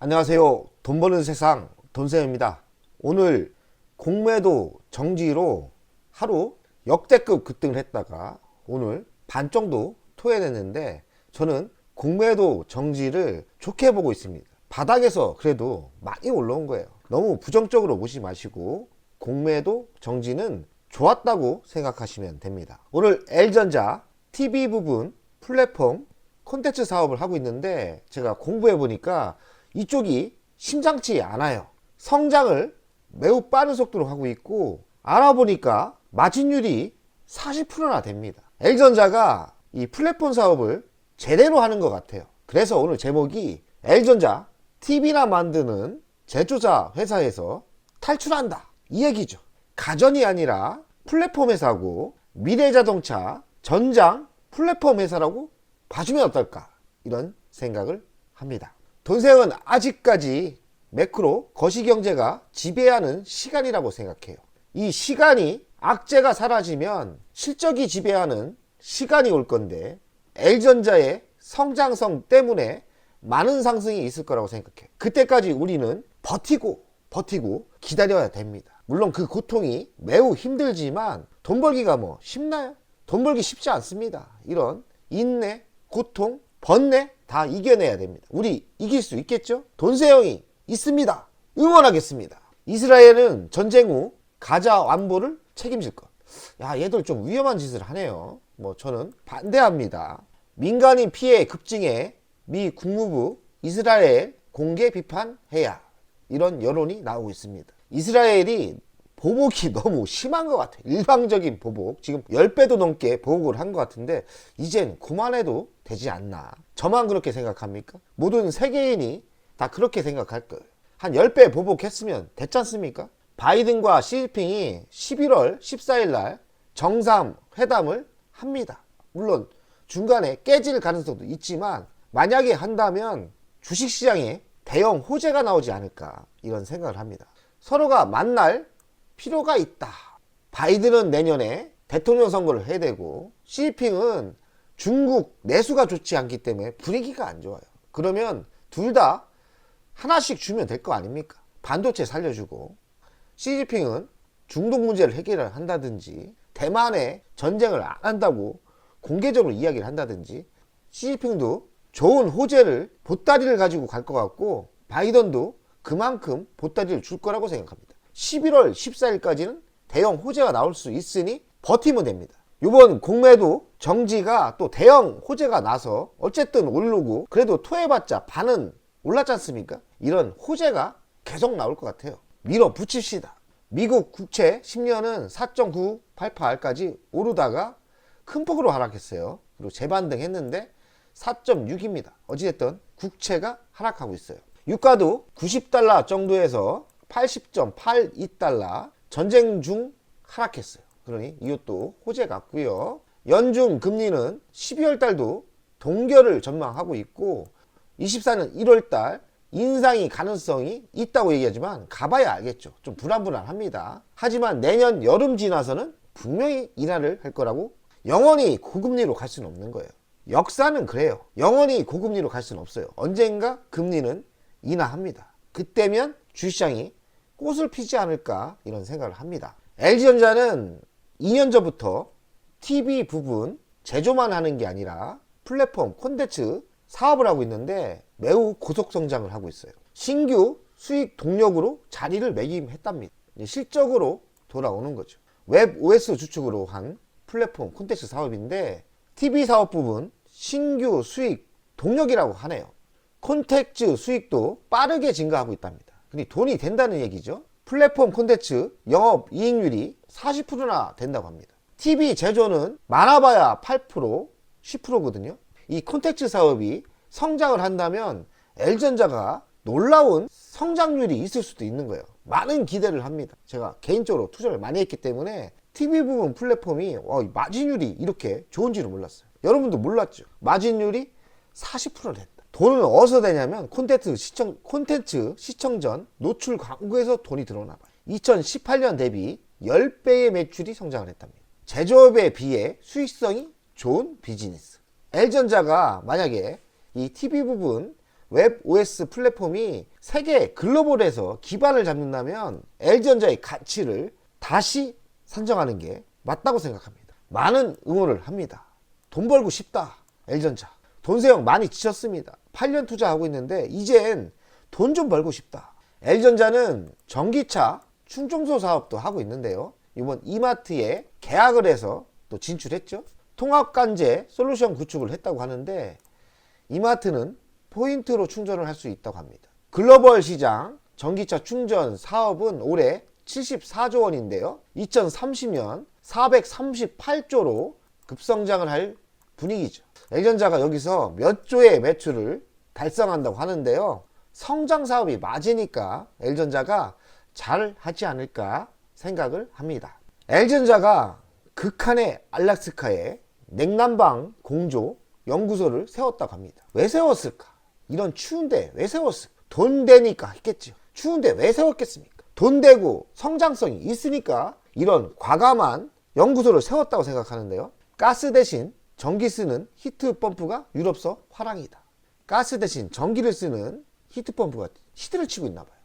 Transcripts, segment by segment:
안녕하세요. 돈 버는 세상 돈쌤입니다. 오늘 공매도 정지로 하루 역대급 급등을 했다가 오늘 반 정도 토해냈는데, 저는 공매도 정지를 좋게 보고 있습니다. 바닥에서 그래도 많이 올라온 거예요. 너무 부정적으로 보지 마시고 공매도 정지는 좋았다고 생각하시면 됩니다. 오늘 L전자 TV 부분 플랫폼 콘텐츠 사업을 하고 있는데, 제가 공부해 보니까 이쪽이 심상치 않아요. 성장을 매우 빠른 속도로 하고 있고, 알아보니까 마진율이 40%나 됩니다. L전자가 이 플랫폼 사업을 제대로 하는 것 같아요. 그래서 오늘 제목이 L전자 TV나 만드는 제조사 회사에서 탈출한다, 이 얘기죠. 가전이 아니라 플랫폼 회사고 미래자동차 전장 플랫폼 회사라고 봐주면 어떨까, 이런 생각을 합니다. 돈생은 아직까지 매크로 거시경제가 지배하는 시간이라고 생각해요. 이 시간이 악재가 사라지면 실적이 지배하는 시간이 올 건데, L전자의 성장성 때문에 많은 상승이 있을 거라고 생각해요. 그때까지 우리는 버티고 기다려야 됩니다. 물론 그 고통이 매우 힘들지만 돈 벌기가 뭐 쉽나요? 돈 벌기 쉽지 않습니다. 이런 인내, 고통, 번뇌 다 이겨내야 됩니다. 우리 이길 수 있겠죠? 돈세형이 있습니다. 응원하겠습니다. 이스라엘은 전쟁 후 가자 완보를 책임질 것. 야, 얘들 좀 위험한 짓을 하네요. 저는 반대합니다. 민간인 피해 급증에 미 국무부 이스라엘 공개 비판해야, 이런 여론이 나오고 있습니다. 이스라엘이 보복이 너무 심한 것 같아요. 일방적인 보복, 지금 10배도 넘게 보복을 한 것 같은데 이젠 그만해도 되지 않나. 저만 그렇게 생각합니까? 모든 세계인이 다 그렇게 생각할 거예요. 한 10배 보복했으면 됐지 않습니까? 바이든과 시진핑이 11월 14일 날 정상회담을 합니다. 물론 중간에 깨질 가능성도 있지만, 만약에 한다면 주식시장에 대형 호재가 나오지 않을까, 이런 생각을 합니다. 서로가 만날 필요가 있다. 바이든은 내년에 대통령 선거를 해야 되고, 시진핑은 중국 내수가 좋지 않기 때문에 분위기가 안 좋아요. 그러면 둘 다 하나씩 주면 될 거 아닙니까? 반도체 살려주고, 시진핑은 중동 문제를 해결을 한다든지, 대만에 전쟁을 안 한다고 공개적으로 이야기를 한다든지, 시진핑도 좋은 호재를, 보따리를 가지고 갈 것 같고, 바이든도 그만큼 보따리를 줄 거라고 생각합니다. 11월 14일까지는 대형 호재가 나올 수 있으니 버티면 됩니다. 이번 공매도 정지가 또 대형 호재가 나서 어쨌든 오르고, 그래도 토해봤자 반은 올랐지 않습니까? 이런 호재가 계속 나올 것 같아요. 밀어붙입시다. 미국 국채 10년은 4.988까지 오르다가 큰 폭으로 하락했어요. 그리고 재반등했는데 4.6입니다. 어찌됐든 국채가 하락하고 있어요. 유가도 90달러 정도에서 80.82달러, 전쟁 중 하락했어요. 그러니 이것도 호재 같고요. 연준 금리는 12월 달도 동결을 전망하고 있고, 24년 1월 달 인상이 가능성이 있다고 얘기하지만 가봐야 알겠죠. 좀 불안합니다. 하지만 내년 여름 지나서는 분명히 인하를 할 거라고, 영원히 고금리로 갈 수는 없는 거예요. 역사는 그래요. 영원히 고금리로 갈 수는 없어요. 언젠가 금리는 인하합니다. 그때면 주식시장이 꽃을 피지 않을까, 이런 생각을 합니다. LG전자는 2년 전부터 TV 부분 제조만 하는 게 아니라 플랫폼 콘텐츠 사업을 하고 있는데 매우 고속 성장을 하고 있어요. 신규 수익 동력으로 자리를 매김했답니다. 실적으로 돌아오는 거죠. 웹 OS 주축으로 한 플랫폼 콘텐츠 사업인데, TV 사업 부분 신규 수익 동력이라고 하네요. 콘텐츠 수익도 빠르게 증가하고 있답니다. 근데 돈이 된다는 얘기죠. 플랫폼 콘텐츠 영업 이익률이 40%나 된다고 합니다. TV 제조는 많아봐야 8%, 10%거든요. 이 콘텐츠 사업이 성장을 한다면 L전자가 놀라운 성장률이 있을 수도 있는 거예요. 많은 기대를 합니다. 제가 개인적으로 투자를 많이 했기 때문에 TV 부분 플랫폼이 마진율이 이렇게 좋은지는 몰랐어요. 여러분도 몰랐죠? 마진율이 40% 된다. 돈은 어디서 되냐면 콘텐츠 시청 전 노출 광고에서 돈이 들어오나 봐요. 2018년 대비 10배의 매출이 성장을 했답니다. 제조업에 비해 수익성이 좋은 비즈니스. L전자가 만약에 이 TV 부분 웹 OS 플랫폼이 세계 글로벌에서 기반을 잡는다면 LG전자의 가치를 다시 산정하는 게 맞다고 생각합니다. 많은 응원을 합니다. 돈 벌고 싶다. LG전자. 돈세형 많이 지쳤습니다. 8년 투자하고 있는데 이젠 돈 좀 벌고 싶다. LG전자는 전기차 충전소 사업도 하고 있는데요. 이번 이마트에 계약을 해서 또 진출했죠. 통합관제 솔루션 구축을 했다고 하는데 이마트는 포인트로 충전을 할 수 있다고 합니다. 글로벌 시장 전기차 충전 사업은 올해 74조 원인데요. 2030년 438조로 급성장을 할 분위기죠. LG전자가 여기서 몇 조의 매출을 달성한다고 하는데요. 성장 사업이 맞으니까 LG전자가 잘 하지 않을까 생각을 합니다. LG전자가 극한의 알래스카에 냉난방 공조 연구소를 세웠다고 합니다. 왜 세웠을까? 이런 추운데 왜 세웠을까? 돈 되니까 했겠죠. 추운데 왜 세웠겠습니까? 돈 되고 성장성이 있으니까 이런 과감한 연구소를 세웠다고 생각하는데요. 가스 대신 전기 쓰는 히트펌프가 유럽서 화랑이다. 가스 대신 전기를 쓰는 히트펌프가 히트를 치고 있나 봐요.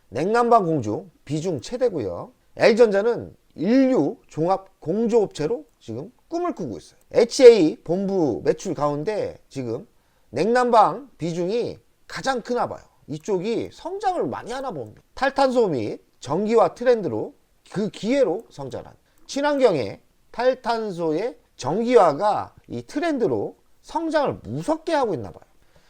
냉난방 공조 비중 최대고요. LG전자는 인류 종합 공조업체로 지금 꿈을 꾸고 있어요. HA 본부 매출 가운데 지금 냉난방 비중이 가장 크나 봐요. 이쪽이 성장을 많이 하나 봅니다. 탈탄소 및 전기화 트렌드로 그 기회로 성장한 친환경의 탈탄소의 전기화가 이 트렌드로 성장을 무섭게 하고 있나 봐요.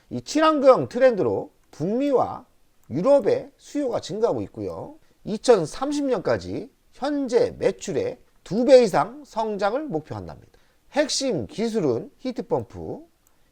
이 친환경 트렌드로 북미와 유럽의 수요가 증가하고 있고요. 2030년까지 현재 매출의 2배 이상 성장을 목표한답니다. 핵심 기술은 히트펌프,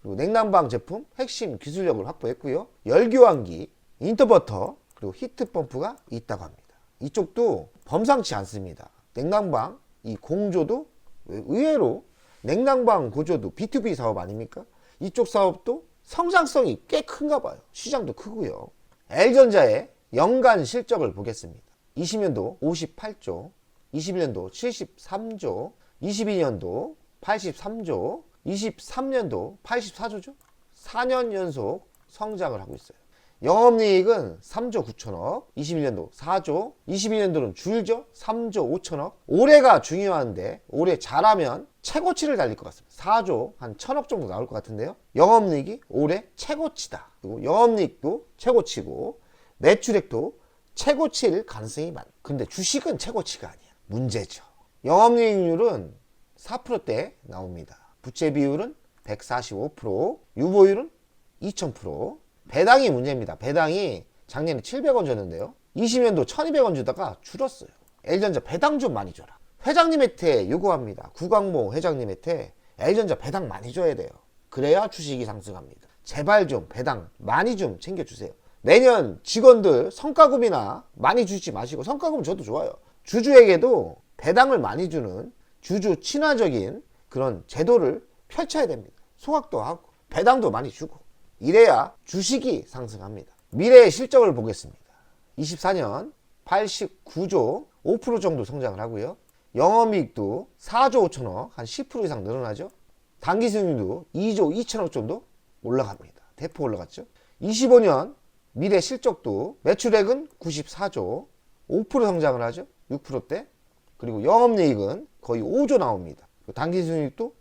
그리고 냉난방 제품 핵심 기술력을 확보했고요. 열교환기, 인터버터, 그리고 히트펌프가 있다고 합니다. 이쪽도 범상치 않습니다. 냉난방 이 공조도 의외로 냉난방 고조도 B2B 사업 아닙니까? 이쪽 사업도 성장성이 꽤 큰가 봐요. 시장도 크고요. LG전자의 연간 실적을 보겠습니다. 20년도 58조, 21년도 73조, 22년도 83조, 23년도 84조죠. 4년 연속 성장을 하고 있어요. 영업이익은 3조 9천억, 21년도 4조, 22년도는 줄죠. 3조 5천억. 올해가 중요한데 올해 잘하면 최고치를 달릴 것 같습니다. 4조 한 1천억 정도 나올 것 같은데요. 영업이익이 올해 최고치다. 그리고 영업이익도 최고치고 매출액도 최고치일 가능성이 많아요. 근데 주식은 최고치가 아니야. 문제죠. 영업이익률은 4%대 나옵니다. 부채 비율은 145%, 유보율은 2000%. 배당이 문제입니다. 배당이 작년에 700원 줬는데요. 20년도 1200원 주다가 줄었어요. LG전자 배당 좀 많이 줘라. 회장님한테 요구합니다. 구광모 회장님한테 LG전자 배당 많이 줘야 돼요. 그래야 주식이 상승합니다. 제발 좀 배당 많이 좀 챙겨주세요. 매년 직원들 성과급이나 많이 주지 마시고, 성과급 저도 좋아요. 주주에게도 배당을 많이 주는 주주 친화적인 그런 제도를 펼쳐야 됩니다. 소각도 하고 배당도 많이 주고, 이래야 주식이 상승합니다. 미래의 실적을 보겠습니다. 24년 89조 5% 정도 성장을 하고요. 영업이익도 4조 5천억 한 10% 이상 늘어나죠. 당기순이익도 2조 2천억 정도 올라갑니다. 대폭 올라갔죠. 25년 미래 실적도 매출액은 94조 5% 성장을 하죠. 6%대. 그리고 영업이익은 거의 5조 나옵니다. 당기순이익도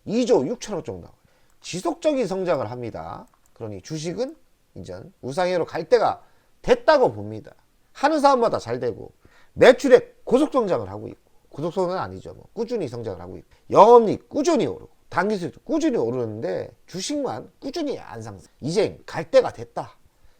2조 6천억 정도 나와요. 지속적인 성장을 합니다. 그러니 주식은 이제 우상향으로 갈 때가 됐다고 봅니다. 하는 사업마다 잘 되고 매출액 고속 성장을 하고 있고, 고속 성장은 아니죠. 뭐 꾸준히 성장을 하고 있고, 영업이익 꾸준히 오르고, 당기수익도 꾸준히 오르는데 주식만 꾸준히 안 상승. 이제 갈 때가 됐다.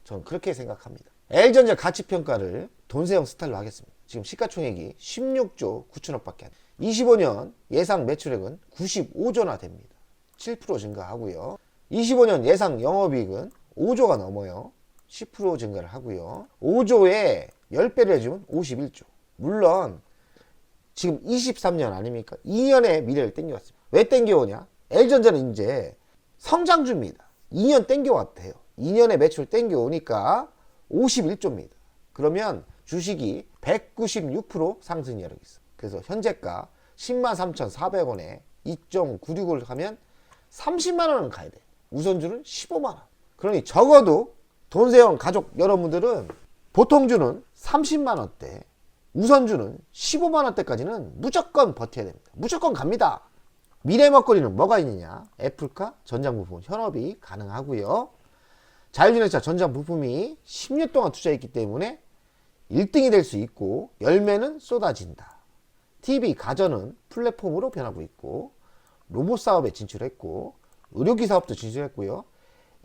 저는 그렇게 생각합니다. LG전자 가치평가를 돈세형 스타일로 하겠습니다. 지금 시가총액이 16조 9천억밖에 안 돼요. 25년 예상 매출액은 95조나 됩니다. 7% 증가하고요. 25년 예상 영업이익은 5조가 넘어요. 10% 증가를 하고요. 5조에 10배를 해주면 51조. 물론 지금 23년 아닙니까? 2년의 미래를 땡겨왔습니다. 왜 땡겨오냐? LG전자는 이제 성장주입니다. 2년 땡겨왔대요. 2년의 매출 땡겨오니까 51조입니다. 그러면 주식이 196% 상승 여력이 있어요. 그래서 현재가 103,400원에 2.96을 하면 30만 원은 가야 돼. 우선주는 15만 원. 그러니 적어도 돈세형 가족 여러분들은 보통주는 30만원대, 우선주는 15만원대까지는 무조건 버텨야 됩니다. 무조건 갑니다. 미래 먹거리는 뭐가 있느냐? 애플카, 전장부품, 현업이 가능하고요. 자율주행차 전장부품이 10년 동안 투자했기 때문에 1등이 될 수 있고 열매는 쏟아진다. TV, 가전은 플랫폼으로 변하고 있고 로봇 사업에 진출했고 의료기 사업도 진출했고요.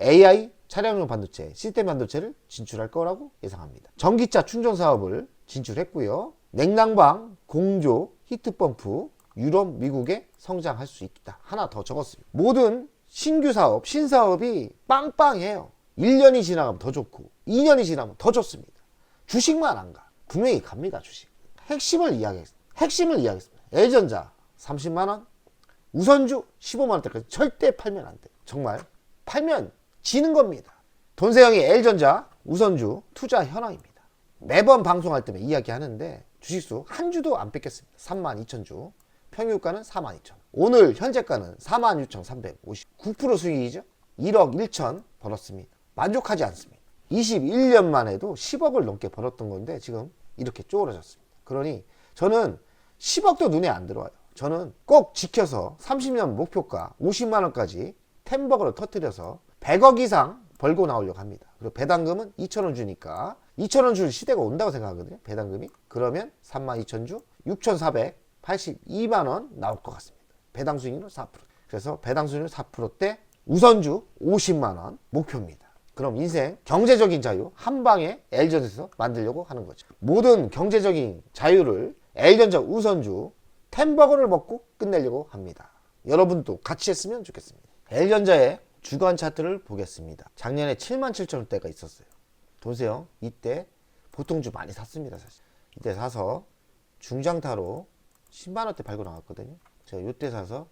AI, 차량용 반도체, 시스템 반도체를 진출할 거라고 예상합니다. 전기차 충전 사업을 진출했고요. 냉난방, 공조, 히트펌프, 유럽, 미국에 성장할 수 있다. 하나 더 적었습니다. 모든 신규 사업, 신사업이 빵빵해요. 1년이 지나가면 더 좋고 2년이 지나면 더 좋습니다. 주식만 안 가. 분명히 갑니다. 주식. 핵심을 이야기했습니다. L전자 30만원, 우선주 15만원대까지 절대 팔면 안 돼요. 정말 팔면 지는 겁니다. 돈세형이 L전자, 우선주 투자 현황입니다. 매번 방송할 때면 이야기하는데 주식수 한 주도 안 뺏겼습니다. 32,000주. 평균가는 42,000. 오늘 현재가는 46,350. 9% 수익이죠. 1억 1천 벌었습니다. 만족하지 않습니다. 21년 만에도 10억을 넘게 벌었던 건데 지금 이렇게 쪼그라졌습니다. 그러니 저는 10억도 눈에 안 들어와요. 저는 꼭 지켜서 30년 목표가 50만원까지 템버거를 터뜨려서 100억 이상 벌고 나오려고 합니다. 그리고 배당금은 2,000원 주니까 2,000원 줄 시대가 온다고 생각하거든요. 배당금이. 그러면 32,000주 6,482만원 나올 것 같습니다. 배당 수익률은 4%. 그래서 배당 수익률 4%대 우선주 50만원 목표입니다. 그럼 인생 경제적인 자유 한 방에 L전에서 만들려고 하는 거죠. 모든 경제적인 자유를 L전자 우선주 템버거를 먹고 끝내려고 합니다. 여러분도 같이 했으면 좋겠습니다. L전자의 주간 차트를 보겠습니다. 작년에 77,000원대가 있었어요. 돈세형 이때 보통주 많이 샀습니다. 사실 이때 사서 중장타로 10만원대 팔고 나왔거든요. 제가 요때 사서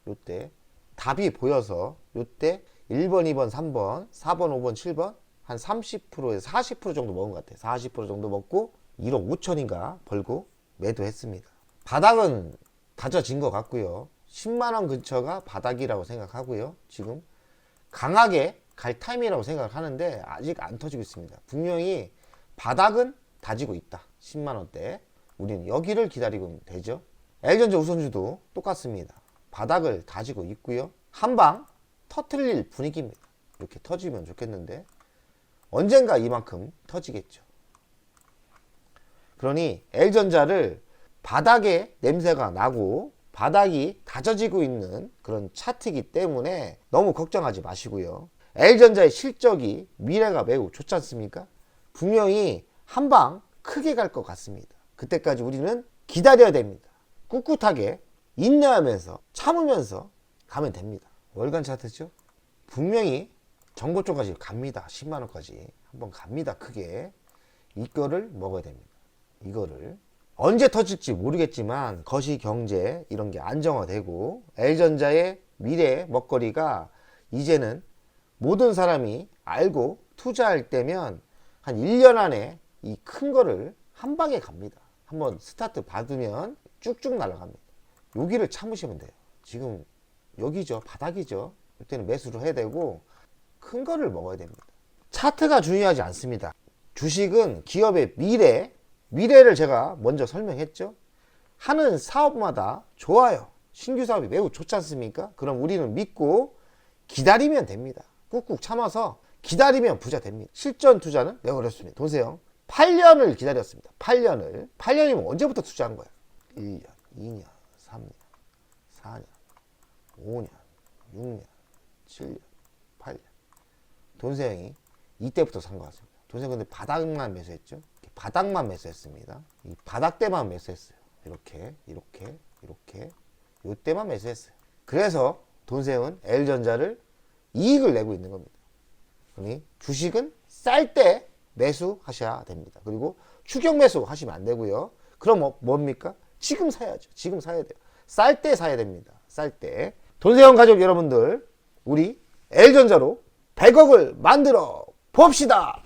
요때 답이 보여서 요때 1번, 2번, 3번, 4번, 5번, 7번 한 30%에서 40% 정도 먹은 것 같아요. 40% 정도 먹고 1억 5천인가 벌고 매도했습니다. 바닥은 다져진 것 같고요. 10만원 근처가 바닥이라고 생각하고요. 지금 강하게 갈 타임이라고 생각을 하는데 아직 안 터지고 있습니다. 분명히 바닥은 다지고 있다. 10만원대. 우리는 여기를 기다리고 되죠. L전자 우선주도 똑같습니다. 바닥을 다지고 있고요. 한방 터트릴 분위기입니다. 이렇게 터지면 좋겠는데 언젠가 이만큼 터지겠죠. 그러니 L전자를 바닥에 냄새가 나고 바닥이 다져지고 있는 그런 차트이기 때문에 너무 걱정하지 마시고요. L전자의 실적이 미래가 매우 좋지 않습니까? 분명히 한방 크게 갈 것 같습니다. 그때까지 우리는 기다려야 됩니다. 꿋꿋하게 인내하면서 참으면서 가면 됩니다. 월간 차트죠? 분명히 정보 쪽까지 갑니다. 10만원까지 한번 갑니다. 크게 이거를 먹어야 됩니다. 이거를 언제 터질지 모르겠지만 거시경제 이런 게 안정화되고 L전자의 미래 먹거리가 이제는 모든 사람이 알고 투자할 때면 한 1년 안에 이 큰 거를 한 방에 갑니다. 한번 스타트 받으면 쭉쭉 날아갑니다. 여기를 참으시면 돼요. 지금 여기죠. 바닥이죠. 이때는 매수를 해야 되고 큰 거를 먹어야 됩니다. 차트가 중요하지 않습니다. 주식은 기업의 미래를 제가 먼저 설명했죠. 하는 사업마다 좋아요. 신규 사업이 매우 좋지 않습니까? 그럼 우리는 믿고 기다리면 됩니다. 꾹꾹 참아서 기다리면 부자 됩니다. 실전 투자는 매우 어렵습니다. 돈세형 8년을 기다렸습니다. 8년이면 언제부터 투자한 거야? 1년, 2년, 3년, 4년, 5년, 6년, 7년, 8년. 돈세형이 이때부터 산 것 같습니다. 돈세형 근데 바닥만 매수했죠. 바닥만 매수했습니다. 이 바닥 때만 매수했어요. 이렇게 요때만 매수했어요. 그래서 돈세형은 L전자를 이익을 내고 있는 겁니다. 그러니 주식은 쌀 때 매수하셔야 됩니다. 그리고 추격 매수 하시면 안 되고요. 그럼 뭡니까? 지금 사야죠. 지금 사야 돼요. 쌀 때 사야 됩니다. 쌀 때. 돈세형 가족 여러분들, 우리 L전자로 100억을 만들어 봅시다.